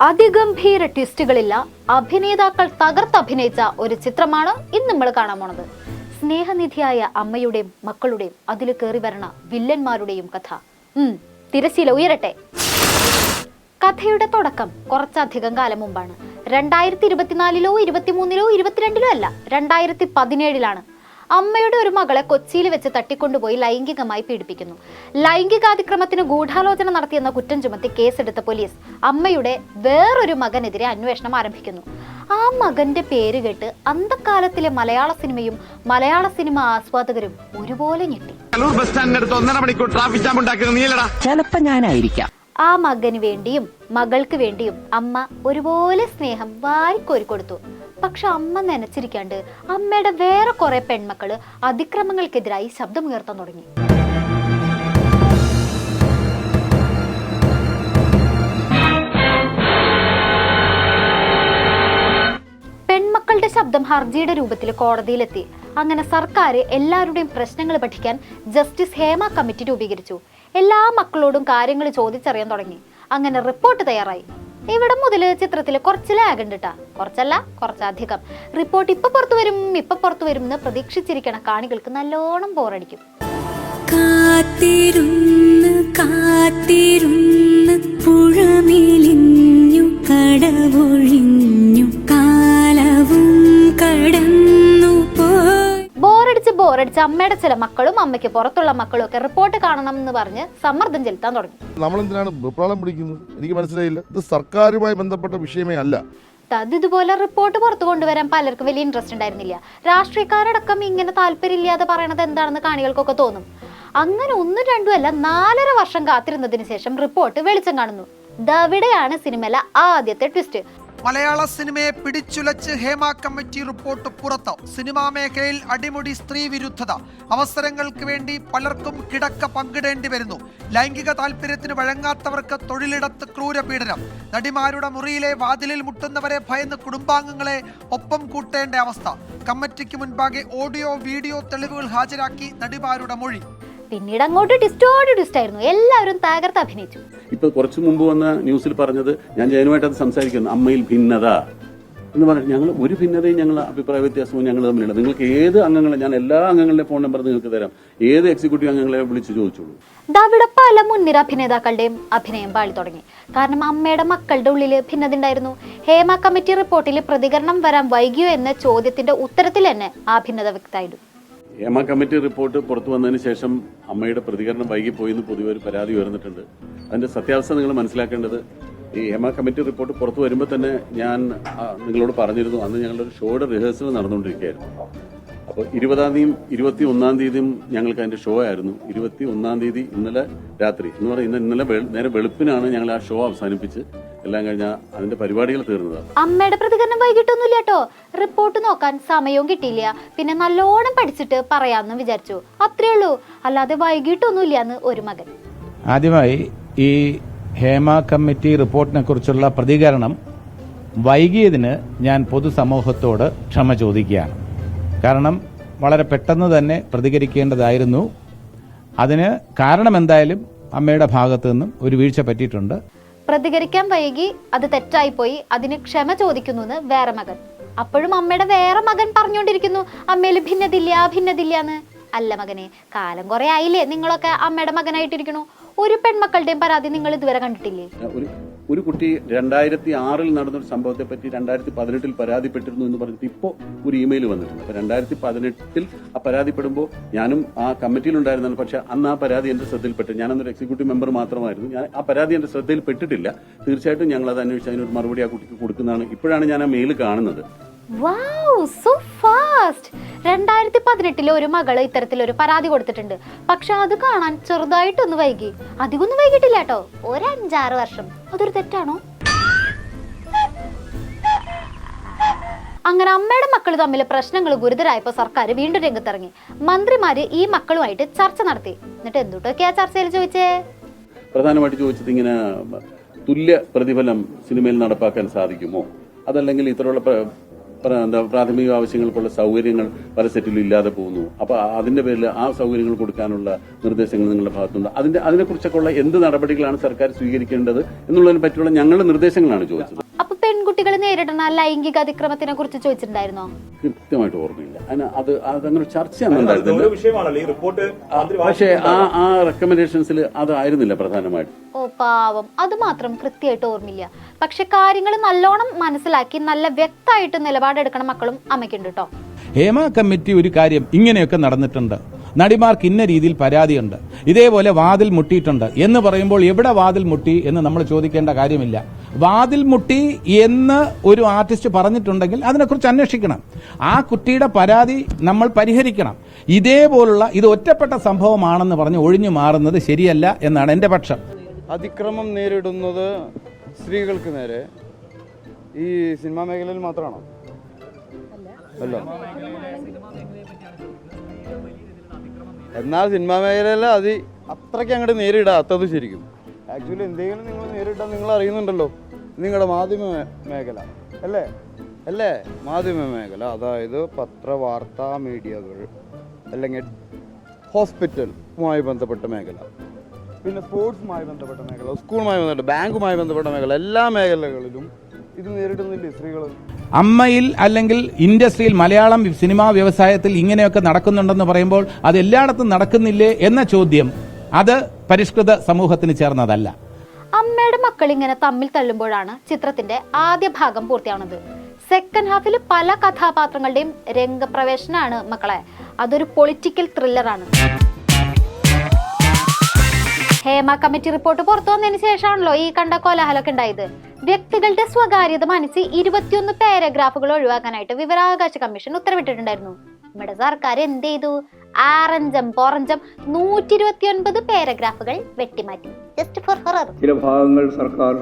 അതിഗംഭീര ട്വിസ്റ്റുകളില്ല, അഭിനേതാക്കൾ തകർത്തഭിനയിച്ച ഒരു ചിത്രമാണ് ഇന്ന് നമ്മൾ കാണാൻ പോണത്. സ്നേഹനിധിയായ അമ്മയുടെയും മക്കളുടെയും അതിൽ കയറി വരണ വില്ലന്മാരുടെയും കഥ. തിരശ്ശീല ഉയരട്ടെ. കഥയുടെ തുടക്കം കുറച്ചധികം കാലം മുമ്പാണ്. 2024-ലോ 23-ലോ 22-ലോ അല്ല, 2017-ലാണ്. അമ്മയുടെ ഒരു മകളെ കൊച്ചിയിൽ വെച്ച് തട്ടിക്കൊണ്ടുപോയി ലൈംഗികമായി പീഡിപ്പിക്കുന്നു. ലൈംഗികാതിക്രമത്തിന് ഗൂഢാലോചന നടത്തിയെന്ന കുറ്റം ചുമത്തി കേസെടുത്ത പോലീസ് അമ്മയുടെ വേറൊരു മകനെതിരെ അന്വേഷണം ആരംഭിക്കുന്നു. ആ മകന്റെ പേര് കേട്ട് അന്തക്കാലത്തിലെ മലയാള സിനിമയും മലയാള സിനിമ ആസ്വാദകരും ഒരുപോലെ ഞെട്ടി. ചിലപ്പോ ഞാനായിരിക്കാം. ആ മകന് വേണ്ടിയും മകൾക്ക് വേണ്ടിയും അമ്മ ഒരുപോലെ സ്നേഹം വാരിക്കോരിക്കൊടുത്തു. പക്ഷെ അമ്മ നനച്ചിരിക്കാണ്ട് അമ്മയുടെ വേറെ കുറെ പെൺമക്കള് അതിക്രമങ്ങൾക്കെതിരായി ശബ്ദമുയർത്താൻ തുടങ്ങി. പെൺമക്കളുടെ ശബ്ദം ഹർജിയുടെ രൂപത്തിൽ കോടതിയിലെത്തി. അങ്ങനെ സർക്കാർ എല്ലാവരുടെയും പ്രശ്നങ്ങൾ പഠിക്കാൻ ജസ്റ്റിസ് ഹേമ കമ്മിറ്റി രൂപീകരിച്ചു. എല്ലാ മക്കളോടും കാര്യങ്ങൾ ചോദിച്ചറിയാൻ തുടങ്ങി. അങ്ങനെ റിപ്പോർട്ട് തയ്യാറായി. ഇവിടെ മുതൽ ചിത്രത്തിൽ കുറച്ച് ലാഗ് ഉണ്ട് കേട്ടാ, കുറച്ചല്ല കുറച്ചധികം. റിപ്പോർട്ട് ഇപ്പൊ പുറത്തു വരും എന്ന് പ്രതീക്ഷിച്ചിരിക്കണ കാണികൾക്ക് നല്ലോണം ബോറടിക്കും. കാത്തിരുന്ന് കാത്തിരുന്ന് പുഴമേലിഞ്ഞു കടവൊഴിഞ്ഞു കാലവും കടന്നു ബോറടിച്ച് അമ്മയുടെ ചില മക്കളും അമ്മയ്ക്ക് പുറത്തുള്ള മക്കളും ഒക്കെ റിപ്പോർട്ട് കാണണം എന്ന് പറഞ്ഞ് സമ്മർദ്ദം ചെലുത്താൻ തുടങ്ങി. നമ്മളെന്തിനാണ് വിപ്ലവം പിടിക്കുന്നത്? എനിക്ക് മനസ്സിലായില്ല. ഇത് സർക്കാരുമായി ബന്ധപ്പെട്ട വിഷയമേ അല്ല. ഇതുപോലെ റിപ്പോർട്ട് പുറത്തു കൊണ്ടുവരാൻ പലർക്കും വലിയ ഇൻട്രസ്റ്റ് ഉണ്ടായിരുന്നില്ല. രാഷ്ട്രീയക്കാരടക്കം ഇങ്ങനെ താല്പര്യമില്ലാതെ പറയണത് എന്താണെന്ന് കാണികൾക്കൊക്കെ തോന്നും. അങ്ങനെ 1-2 അല്ല 4.5 വർഷം കാത്തിരുന്നതിന് ശേഷം റിപ്പോർട്ട് വെളിച്ചം കാണുന്നു. ദവിടെയാണ് സിനിമയിലെ ആദ്യത്തെ ട്വിസ്റ്റ്. മലയാള സിനിമയെ പിടിച്ചുലച്ച് ഹേമ കമ്മിറ്റി റിപ്പോർട്ട് പുറത്ത്. സിനിമാ മേഖലയിൽ അടിമുടി സ്ത്രീ വിരുദ്ധത. അവസരങ്ങൾക്ക് വേണ്ടി പലർക്കും കിടക്ക പങ്കിടേണ്ടി വരുന്നു. ലൈംഗിക താല്പര്യത്തിന് വഴങ്ങാത്തവർക്ക് തൊഴിലിടത്ത് ക്രൂരപീഡനം. നടിമാരുടെ മുറിയിലെ വാതിലിൽ മുട്ടുന്നവരെ ഭയന്ന് കുടുംബാംഗങ്ങളെ ഒപ്പം കൂട്ടേണ്ട അവസ്ഥ. കമ്മിറ്റിക്ക് മുൻപാകെ ഓഡിയോ വീഡിയോ തെളിവുകൾ ഹാജരാക്കി നടിമാരുടെ മൊഴി. പിന്നീട് അങ്ങോട്ട് ട്വിസ്റ്റ് ആയിരുന്നു. എല്ലാവരും തകർത്ത് അഭിനയിച്ചു. ഇപ്പൊ കുറച്ചു മുമ്പ് വന്ന ന്യൂസിൽ പറഞ്ഞത്, ഞാൻ ജയനുമായിട്ട് അത് സംസാരിക്കുന്നു, അമ്മയിൽ ഭിന്നത എന്ന് പറഞ്ഞു. ഞങ്ങൾ ഒരു ഭിന്നതയും ഞങ്ങൾ അഭിപ്രായ വ്യത്യാസവും ഞങ്ങൾ തമ്മിലുള്ള. നിങ്ങൾക്ക് ഏത് അംഗങ്ങളെ, ഞാൻ എല്ലാ അംഗങ്ങളുടെ ഫോൺ നമ്പർ നിങ്ങൾക്ക് തരാം, ഏത് എക്സിക്യൂട്ടീവ് അംഗങ്ങളെ വിളിച്ച് ചോദിച്ചോളൂ. അവിടെ പല മുൻനിര അഭിനേതാക്കളുടെയും അഭിനയം പാളി തുടങ്ങി. കാരണം അമ്മയുടെ മക്കളുടെ ഉള്ളിൽ ഭിന്നത ഉണ്ടായിരുന്നു. ഹേമ കമ്മിറ്റി റിപ്പോർട്ടിൽ പ്രതികരണം വരാൻ വൈകിയോ എന്ന ചോദ്യത്തിന്റെ ഉത്തരത്തിൽ തന്നെ ആ ഭിന്നത വ്യക്തമായിരുന്നു. ഹേമ കമ്മിറ്റി റിപ്പോർട്ട് പുറത്തു വന്നതിന് ശേഷം അമ്മയുടെ പ്രതികരണം വൈകിപ്പോയി എന്ന് പൊതുവെ ഒരു പരാതി ഉയർന്നിട്ടുണ്ട്. അതിന്റെ സത്യാവസ്ഥ നിങ്ങൾ മനസ്സിലാക്കേണ്ടത്, ഈ ഹേമ കമ്മിറ്റി റിപ്പോർട്ട് പുറത്തു വരുമ്പോൾ തന്നെ ഞാൻ നിങ്ങളോട് പറഞ്ഞിരുന്നു, അന്ന് ഞങ്ങളുടെ ഒരു ഷോയുടെ റിഹേഴ്സൽ നടന്നുകൊണ്ടിരിക്കുകയായിരുന്നു. അപ്പോൾ 20-ാം തീയതിയും 21-ാം തീയതിയും ഞങ്ങൾക്ക് അതിന്റെ ഷോ ആയിരുന്നു. 21-ാം തീയതി ഇന്നലെ രാത്രി എന്ന് പറയുന്നത്, ഇന്നലെ നേരെ വെളുപ്പിനാണ് ഞങ്ങൾ ആ ഷോ അവസാനിപ്പിച്ച് എല്ലാം കഴിഞ്ഞാൽ അതിന്റെ പരിപാടികൾ തീർന്നത്. അമ്മയുടെ പ്രതികരണം വൈകിട്ടൊന്നുമില്ല കേട്ടോ. റിപ്പോർട്ട് നോക്കാൻ സമയവും കിട്ടിയില്ല. പിന്നെ നല്ലോണം പഠിച്ചിട്ട് പറയാമെന്ന് വിചാരിച്ചു, അത്രേ ഉള്ളൂ. അല്ലാതെ വൈകിട്ടൊന്നുമില്ലാന്ന് ഒരു മകൻ. ആദ്യമായി ഈ ഹേമ കമ്മിറ്റി റിപ്പോർട്ടിനെ കുറിച്ചുള്ള പ്രതികരണം വൈകിയതിന് ഞാൻ പൊതുസമൂഹത്തോട് ക്ഷമ ചോദിക്കുകയാണ്. കാരണം വളരെ പെട്ടെന്ന് തന്നെ പ്രതികരിക്കേണ്ടതായിരുന്നു. അതിന് കാരണം എന്തായാലും അമ്മയുടെ ഭാഗത്തു നിന്നും ഒരു വീഴ്ച പറ്റിയിട്ടുണ്ട്. പ്രതികരിക്കാൻ വൈകി, അത് തെറ്റായിപ്പോയി, അതിന് ക്ഷമ ചോദിക്കുന്നു എന്ന് വേറെ മകൻ. അപ്പോഴും അമ്മയുടെ വേറെ മകൻ പറഞ്ഞുകൊണ്ടിരിക്കുന്നു അമ്മയിൽ ഭിന്നതില്ല. അല്ല മകനെ, കാലം കുറെ ആയില്ലേ നിങ്ങളൊക്കെ അമ്മയുടെ മകനായിട്ടിരിക്കണു. ഒരു പെൺമക്കളുടെയും പരാതി നിങ്ങൾ ഇതുവരെ കണ്ടിട്ടില്ലേ? ഒരു കുട്ടി 2006-ൽ നടന്നൊരു സംഭവത്തെ പറ്റി 2018-ൽ പരാതിപ്പെട്ടിരുന്നു എന്ന് പറഞ്ഞിട്ട് ഇപ്പോൾ ഒരു ഇമെയിൽ വന്നിട്ടുണ്ട്. അപ്പോൾ 2018-ൽ ആ പരാതിപ്പെടുമ്പോൾ ഞാനും ആ കമ്മിറ്റിയിലുണ്ടായിരുന്നതാണ്. പക്ഷെ അന്ന് ആ പരാതി എന്റെ ശ്രദ്ധയിൽപ്പെട്ടു. ഞാനന്നൊരു എക്സിക്യൂട്ടീവ് മെമ്പർ മാത്രമായിരുന്നു. ഞാൻ ആ പരാതി എന്റെ ശ്രദ്ധയിൽപ്പെട്ടിട്ടില്ല. തീർച്ചയായിട്ടും ഞങ്ങൾ അത് അന്വേഷിച്ച് അതിനൊരു മറുപടി ആ കുട്ടിക്ക് കൊടുക്കുന്നതാണ്. ഇപ്പോഴാണ് ഞാൻ ആ മെയിൽ കാണുന്നത്. Wow, so fast. 2018-ൽ ഒരു മകള് ഇത്തരത്തിലൊരു പരാതി കൊടുത്തിട്ടുണ്ട്. പക്ഷെ അത് കാണാൻ ചെറുതായിട്ടൊന്ന് വൈകി. അധികമൊന്നും വൈകിട്ടില്ല കേട്ടോ, ഒരു 5-6 വർഷം. അതൊരു തെറ്റാണോ? അങ്ങനെ അമ്മയുടെ മക്കൾ തമ്മിൽ പ്രശ്നങ്ങൾ ഗുരുതരായപ്പോൾ സർക്കാർ വീണ്ടും രംഗത്തിറങ്ങി. മന്ത്രിമാര് ഈ മക്കളുമായിട്ട് ചർച്ച നടത്തി. എന്നിട്ട് എന്തുട്ടൊക്കെയാ ചർച്ചയിൽ ചോദിച്ചേ? പ്രധാനമായിട്ട് ചോദിച്ചത് ഇങ്ങനെ തുല്യ പ്രതിഫലം സിനിമയിൽ നടപ്പാക്കാൻ സാധിക്കുമോ, അതല്ലെങ്കിൽ ഇത്തരമുള്ള പ്രാഥമിക ആവശ്യങ്ങൾക്കുള്ള സൗകര്യങ്ങൾ പല സെറ്റിലും ഇല്ലാതെ പോകുന്നു. അപ്പോൾ അതിന്റെ പേരിൽ ആ സൗകര്യങ്ങൾ കൊടുക്കാനുള്ള നിർദ്ദേശങ്ങൾ നിങ്ങളുടെ ഭാഗത്തുണ്ട്. അതിനെക്കുറിച്ചൊക്കെയുള്ള എന്ത് നടപടികളാണ് സർക്കാർ സ്വീകരിക്കേണ്ടത് എന്നുള്ളതിനെ പറ്റിയുള്ള ഞങ്ങളുടെ നിർദ്ദേശങ്ങളാണ് ചോദിച്ചത്. അപ്പൊ പെൺകുട്ടികൾ നേരിടുന്ന ലൈംഗിക അതിക്രമത്തിനെ കുറിച്ച് ചോദിച്ചിട്ടുണ്ടായിരുന്നോ? കൃത്യമായിട്ട് ഓർമ്മയില്ല. അതങ്ങനെ ചർച്ചയൊന്നും പക്ഷേ ആ റെക്കമെൻഡേഷൻസിൽ അതായിരുന്നില്ല പ്രധാനമായിട്ട്. ഓ പാവം, അത് മാത്രം കൃത്യമായിട്ട് ഓർമ്മയില്ല. പക്ഷെ കാര്യങ്ങൾ നല്ലോണം മനസ്സിലാക്കി നല്ല വ്യക്തമായിട്ട് നിലപാടെടുക്കണ മക്കളും അമ്മയ്ക്കുണ്ട് കേട്ടോ. ഹേമ കമ്മിറ്റി ഒരു കാര്യം ഇങ്ങനെയൊക്കെ നടന്നിട്ടുണ്ട്, നടിമാർക്ക് ഇന്ന രീതിയിൽ പരാതിയുണ്ട്, ഇതേപോലെ വാതിൽ മുട്ടിയിട്ടുണ്ട് എന്ന് പറയുമ്പോൾ എവിടെ വാതിൽ മുട്ടി എന്ന് നമ്മൾ ചോദിക്കേണ്ട കാര്യമില്ല. വാതിൽ മുട്ടി എന്ന് ഒരു ആർട്ടിസ്റ്റ് പറഞ്ഞിട്ടുണ്ടെങ്കിൽ അതിനെക്കുറിച്ച് അന്വേഷിക്കണം. ആ കുട്ടിയുടെ പരാതി നമ്മൾ പരിഹരിക്കണം. ഇതേപോലുള്ള ഇത് ഒറ്റപ്പെട്ട സംഭവമാണെന്ന് പറഞ്ഞ് ഒഴിഞ്ഞു മാറുന്നത് ശരിയല്ല എന്നാണ് എന്റെ പക്ഷം. അതിക്രമം നേരിടുന്നത് സ്ത്രീകൾക്ക് നേരെ ഈ സിനിമാ മേഖലയിൽ മാത്രമാണോ? അല്ല. എന്നാൽ സിനിമാ മേഖലയിൽ അത് അത്രയ്ക്ക് അങ്ങോട്ട് നേരിടാത്തത് ശരിക്കും. ആക്ച്വലി എന്തെങ്കിലും നിങ്ങൾ നേരിടാൻ നിങ്ങൾ അറിയുന്നുണ്ടല്ലോ, നിങ്ങളുടെ മാധ്യമ മേഖല അല്ലേ മാധ്യമ മേഖല, അതായത് പത്രവാർത്താ മീഡിയകൾ, അല്ലെങ്കിൽ ഹോസ്പിറ്റലുമായി ബന്ധപ്പെട്ട മേഖല, പിന്നെ സ്പോർട്സുമായി ബന്ധപ്പെട്ട മേഖല, സ്കൂളുമായി ബന്ധപ്പെട്ട, ബാങ്കുമായി ബന്ധപ്പെട്ട മേഖല, എല്ലാ മേഖലകളിലും ഇത് നേരിടുന്നില്ലേ സ്ത്രീകൾ? അമ്മയിൽ അല്ലെങ്കിൽ ഇൻഡസ്ട്രിയിൽ മലയാളം സിനിമാ വ്യവസായത്തിൽ ഇങ്ങനെയൊക്കെ നടക്കുന്നുണ്ടെന്ന് പറയുമ്പോൾ അത് എല്ലായിടത്തും നടക്കുന്നില്ലേ എന്ന ചോദ്യം അത് പരിഷ്കൃത സമൂഹത്തിന് ചേർന്നതല്ല. അമ്മയുടെ മക്കൾ ഇങ്ങനെ തമ്മിൽ തള്ളുമ്പോഴാണ് ചിത്രത്തിന്റെ ആദ്യ ഭാഗം പൂർത്തിയാവുന്നത്. സെക്കൻഡ് ഹാഫിൽ പല കഥാപാത്രങ്ങളുടെയും രംഗപ്രവേശനാണ് മക്കളെ. അതൊരു പൊളിറ്റിക്കൽ ത്രില്ലറാണ്. ഹേമ കമ്മിറ്റി റിപ്പോർട്ട് പുറത്തു വന്നതിന് ശേഷമാണല്ലോ ഈ കണ്ട കോലാഹലമൊക്കെ ഉണ്ടായത്. വ്യക്തികളുടെ സ്വകാര്യത മാനിച്ച് 21 പാരഗ്രാഫുകൾ ഒഴിവാക്കാനായിട്ട് വിവരാവകാശ കമ്മീഷൻ ഉത്തരവിട്ടിട്ടുണ്ടായിരുന്നു. നമ്മുടെ സർക്കാർ എന്ത് ചെയ്തു? ആറഞ്ചം പോറഞ്ചം 129 പാരഗ്രാഫുകൾ വെട്ടിമാറ്റി. Just for horror. ചില ഭാഗങ്ങൾ സർക്കാർ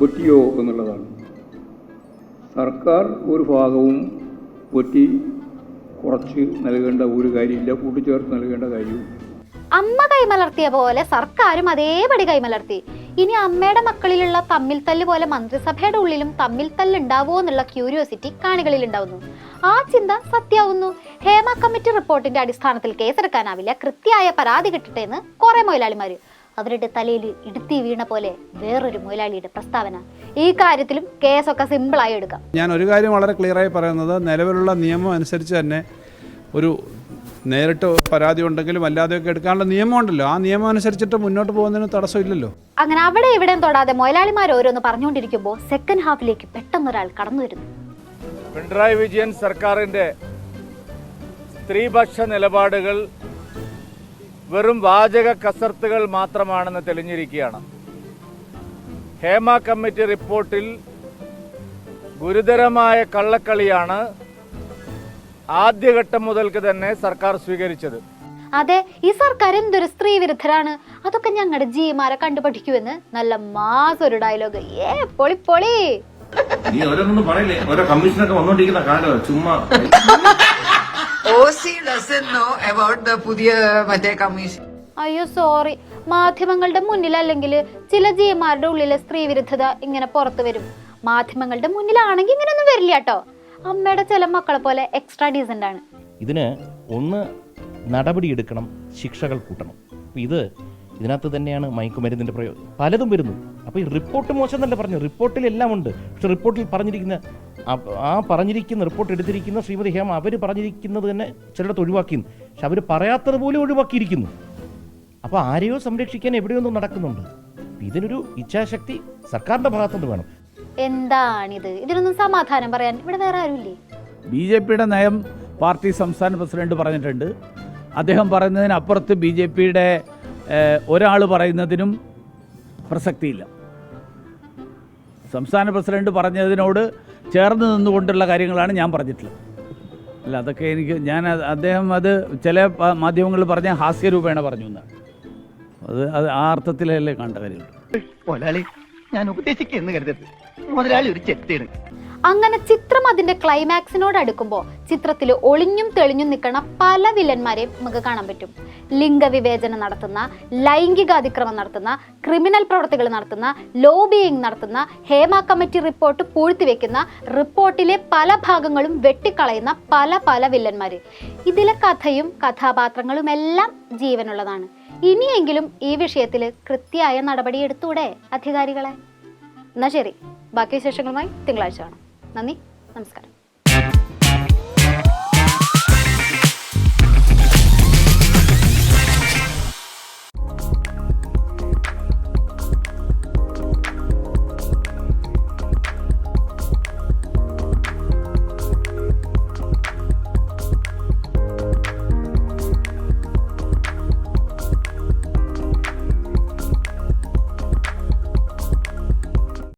വെട്ടിയോ എന്നുള്ളതാണ്. സർക്കാർ ഒരു ഭാഗവും വെട്ടി കുറച്ച് നൽകേണ്ട ഒരു കാര്യമില്ല, കൂട്ടിച്ചേർത്ത് നൽകേണ്ട കാര്യവും. അമ്മ കൈമലർത്തിയ പോലെ സർക്കാരും അതേപടി കൈമലർത്തി. ഇനി അമ്മയുടെ മക്കളിലുള്ള തമ്മിൽ തല്ല് പോലെ മന്ത്രിസഭയുടെ ഉള്ളിലും തമ്മിൽ തല്ല് ഉണ്ടാവുമോ എന്നുള്ള ക്യൂരിയോസിറ്റി കാണികളിൽ ഉണ്ടാവുന്നു. ആ ചിന്ത സത്യാവുന്നു. ഹേമ കമ്മിറ്റി റിപ്പോർട്ടിന്റെ അടിസ്ഥാനത്തിൽ കേസെടുക്കാനാവില്ല, കൃത്യമായ പരാതി കിട്ടട്ടെ എന്ന് കുറെ മൊയിലാളിമാര്. അവരുടെ തലയിൽ ഇടുത്തി വീണ പോലെ വേറൊരു മൊയിലാളിയുടെ പ്രസ്താവന. ഈ കാര്യത്തിലും കേസൊക്കെ സിമ്പിളായി എടുക്കാം. ഞാൻ ഒരു കാര്യം വളരെ ക്ലിയറായി പറയുന്നത്, നിലവിലുള്ള നിയമം അനുസരിച്ച് തന്നെ ഒരു നേരിട്ട് പരാതി ഉണ്ടെങ്കിലും അല്ലാതെയൊക്കെ എടുക്കാനുള്ള നിയമം ഉണ്ടല്ലോ. ആ നിയമം അനുസരിച്ചിട്ട് മുന്നോട്ട് പോകുന്നതിന് തടസ്സമില്ലല്ലോ. അങ്ങനെ അവിടെ ഇവിടെയും തൊടാതെ മൊയിലാളിമാർ ഓരോന്ന് പറഞ്ഞുകൊണ്ടിരിക്കുമ്പോൾ സെക്കൻഡ് ഹാഫിലേക്ക് പെട്ടെന്നൊരാൾ കടന്നു വരുന്നു. പിണറായി വിജയൻ സർക്കാരിന്റെ സ്ത്രീപക്ഷ നിലപാടുകൾ വെറും വാചക കസർത്തുകൾ മാത്രമാണെന്ന് തെളിഞ്ഞിരിക്കുകയാണ്. ഹേമ കമ്മിറ്റി റിപ്പോർട്ടിൽ ഗുരുതരമായ കള്ളക്കളിയാണ് ആദ്യഘട്ടം മുതൽക്ക് തന്നെ സർക്കാർ സ്വീകരിച്ചത്. അതെ, ഈ സർക്കാർ എന്തൊരു സ്ത്രീ വിരുദ്ധരാണ്. അതൊക്കെ ഞങ്ങളുടെ ജിമാരെ കണ്ടുപഠിക്കുമെന്ന് നല്ല മാസ് ഒരു ഡയലോഗ്. പൊളി പൊളി. അയ്യോ സോറി, മാധ്യമങ്ങളുടെ മുന്നിൽ അല്ലെങ്കിൽ ചില ജിമാരുടെ ഉള്ളിലെ സ്ത്രീ വിരുദ്ധത ഇങ്ങനെ പുറത്തു വരും. മാധ്യമങ്ങളുടെ മുന്നിലാണെങ്കിൽ ഇങ്ങനെയൊന്നും വരില്ല കേട്ടോ. അമ്മയുടെ ചില മക്കളെ പോലെ എക്സ്ട്രാ ഡീസന്റ് ആണ്. ഇതിന് ഒന്ന് നടപടിയെടുക്കണം, ശിക്ഷകൾ കൂട്ടണം. ഇത് ഇതിനകത്ത് തന്നെയാണ് മയക്കുമരുന്നിൻ്റെ പ്രയോഗം പലതും വരുന്നു. അപ്പോൾ ഈ റിപ്പോർട്ട് മോശം തന്നെ പറഞ്ഞു, റിപ്പോർട്ടിലെല്ലാം ഉണ്ട്. പക്ഷെ റിപ്പോർട്ടിൽ പറഞ്ഞിരിക്കുന്ന റിപ്പോർട്ട് എടുത്തിരിക്കുന്ന ശ്രീമതി ഹേമ അവർ പറഞ്ഞിരിക്കുന്നത് തന്നെ ചിലയിടത്ത് ഒഴിവാക്കിയിരുന്നു. പക്ഷെ അവർ പറയാത്തത് പോലും ഒഴിവാക്കിയിരിക്കുന്നു. അപ്പോൾ ആരെയോ സംരക്ഷിക്കാൻ എവിടെയൊന്നും നടക്കുന്നുണ്ട്. ഇതിനൊരു ഇച്ഛാശക്തി സർക്കാരിൻ്റെ ഭാഗത്തുനിന്ന് വേണം. എന്താണിത്? ഇതിനൊന്നും സമാധാനം പറയാൻ ഇവിടെ വേറെ ആരുമില്ലേ? BJPയുടെ നയം പാർട്ടി സംസ്ഥാന പ്രസിഡന്റ് പറഞ്ഞിട്ടുണ്ട്. അദ്ദേഹം പറയുന്നതിനപ്പുറത്ത് BJPയുടെ ഒരാൾ പറയുന്നതിനും പ്രസക്തിയില്ല. സംസ്ഥാന പ്രസിഡന്റ് പറഞ്ഞതിനോട് ചേർന്ന് നിന്നുകൊണ്ടുള്ള കാര്യങ്ങളാണ് ഞാൻ പറഞ്ഞിട്ടുള്ളത്. അല്ല, അതൊക്കെ അദ്ദേഹം അത് ചില മാധ്യമങ്ങളിൽ പറഞ്ഞ ഹാസ്യരൂപേണ പറഞ്ഞു എന്നാണ്. അത് ആ അർത്ഥത്തിലല്ലേ കണ്ട കാര്യങ്ങൾ. ഞാൻ ഉപദേശിക്കുന്നു കരുതരുത്, മുതലാളി ഒരു ചെത്തേണ്. അങ്ങനെ ചിത്രം അതിന്റെ ക്ലൈമാക്സിനോട് അടുക്കുമ്പോൾ ചിത്രത്തിൽ ഒളിഞ്ഞും തെളിഞ്ഞും നിൽക്കുന്ന പല വില്ലന്മാരെയും നമുക്ക് കാണാൻ പറ്റും. ലിംഗവിവേചനം നടത്തുന്ന, ലൈംഗിക അതിക്രമം നടത്തുന്ന, ക്രിമിനൽ പ്രവർത്തികൾ നടത്തുന്ന, ലോബിയിങ് നടത്തുന്ന, ഹേമ കമ്മിറ്റി റിപ്പോർട്ട് പൂഴ്ത്തിവെക്കുന്ന, റിപ്പോർട്ടിലെ പല ഭാഗങ്ങളും വെട്ടിക്കളയുന്ന പല വില്ലന്മാര്. ഇതിലെ കഥയും കഥാപാത്രങ്ങളും എല്ലാം ജീവനുള്ളതാണ്. ഇനിയെങ്കിലും ഈ വിഷയത്തിൽ കൃത്യമായ നടപടി എടുത്തൂടെ അധികാരികളെ? എന്നാ ശരി, ബാക്കി വിശേഷങ്ങളുമായി തിങ്കളാഴ്ച കാണാം. നന്ദി, നമസ്കാരം.